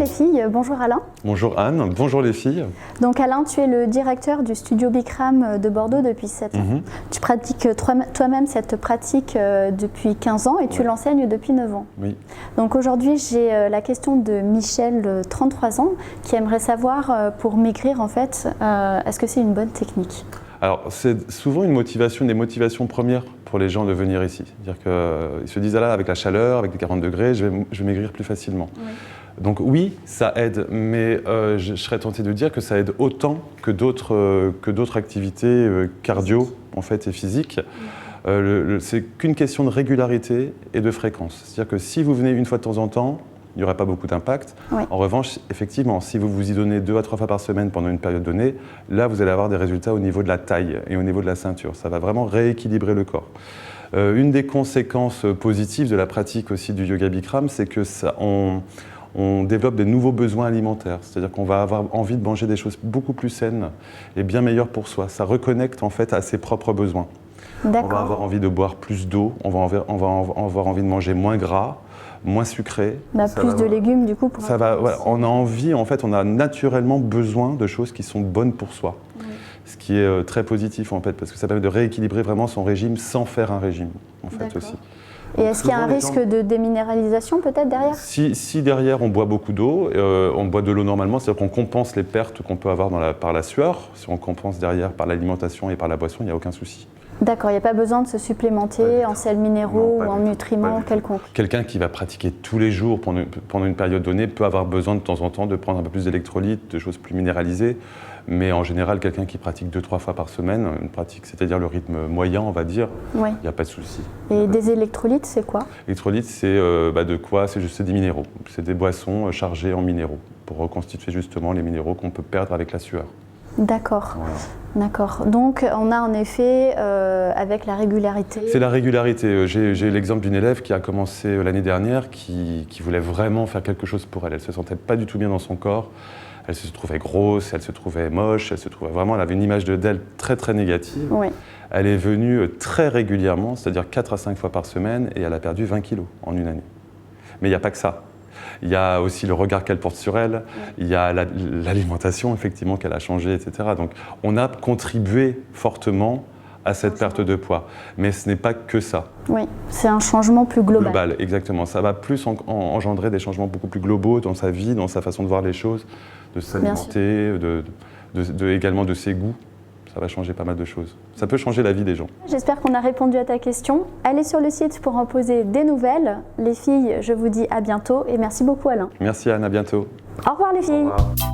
les filles, bonjour Alain. Bonjour Anne, bonjour les filles. Donc Alain, tu es le directeur du studio Bikram de Bordeaux depuis 7 ans. Tu pratiques toi-même cette pratique depuis 15 ans et tu l'enseignes depuis 9 ans. Oui. Donc aujourd'hui, j'ai la question de Michel, 33 ans, qui aimerait savoir pour maigrir en fait, est-ce que c'est une bonne technique? Alors c'est souvent une des motivations premières pour les gens de venir ici. C'est-à-dire qu'ils se disent, ah là, avec la chaleur, avec les 40 degrés, je vais maigrir plus facilement. Oui. Donc oui, ça aide, mais je serais tenté de dire que ça aide autant que d'autres activités cardio en fait, et physiques. C'est qu'une question de régularité et de fréquence. C'est-à-dire que si vous venez une fois de temps en temps, il n'y aurait pas beaucoup d'impact. Oui. En revanche, effectivement, si vous vous y donnez 2 à 3 fois par semaine pendant une période donnée, là, vous allez avoir des résultats au niveau de la taille et au niveau de la ceinture. Ça va vraiment rééquilibrer le corps. Une des conséquences positives de la pratique aussi du yoga Bikram, c'est que on développe des nouveaux besoins alimentaires. C'est-à-dire qu'on va avoir envie de manger des choses beaucoup plus saines et bien meilleures pour soi. Ça reconnecte en fait à ses propres besoins. On va avoir envie de boire plus d'eau, on va avoir envie de manger moins gras, moins sucré. Plus de légumes du coup pour on a envie, en fait, on a naturellement besoin de choses qui sont bonnes pour soi. Oui. Ce qui est très positif en fait, parce que ça permet de rééquilibrer vraiment son régime sans faire un régime en fait aussi. Et est-ce qu'il y a un risque de déminéralisation peut-être derrière? Si derrière on boit beaucoup d'eau, on boit de l'eau normalement, c'est-à-dire qu'on compense les pertes qu'on peut avoir par la sueur. Si on compense derrière par l'alimentation et par la boisson, il n'y a aucun souci. D'accord, il n'y a pas besoin de se supplémenter en sels minéraux ou en nutriments quelconques. Quelqu'un qui va pratiquer tous les jours pendant une période donnée peut avoir besoin de temps en temps de prendre un peu plus d'électrolytes, de choses plus minéralisées. Mais en général, quelqu'un qui pratique 2-3 fois par semaine, une pratique, c'est-à-dire le rythme moyen, on va dire, il n'y a pas de souci. Et des électrolytes, c'est quoi? Électrolytes, c'est de quoi? C'est des minéraux. C'est des boissons chargées en minéraux pour reconstituer justement les minéraux qu'on peut perdre avec la sueur. D'accord. Voilà. D'accord. Donc on a en effet avec la régularité. C'est la régularité. J'ai l'exemple d'une élève qui a commencé l'année dernière qui voulait vraiment faire quelque chose pour elle. Elle ne se sentait pas du tout bien dans son corps. Elle se trouvait grosse, elle se trouvait moche, elle avait une image d'elle très très négative. Oui. Elle est venue très régulièrement, c'est-à-dire 4 à 5 fois par semaine, et elle a perdu 20 kilos en une année. Mais il n'y a pas que ça. Il y a aussi le regard qu'elle porte sur elle, il y a l'alimentation effectivement qu'elle a changé, etc. Donc on a contribué fortement à cette perte de poids. Mais ce n'est pas que ça. Oui, c'est un changement plus global. Global, exactement. Ça va plus engendrer des changements beaucoup plus globaux dans sa vie, dans sa façon de voir les choses, de s'alimenter, également de ses goûts. Ça va changer pas mal de choses. Ça peut changer la vie des gens. J'espère qu'on a répondu à ta question. Allez sur le site pour en poser des nouvelles. Les filles, je vous dis à bientôt et merci beaucoup Alain. Merci Anne, à bientôt. Au revoir les filles. Au revoir.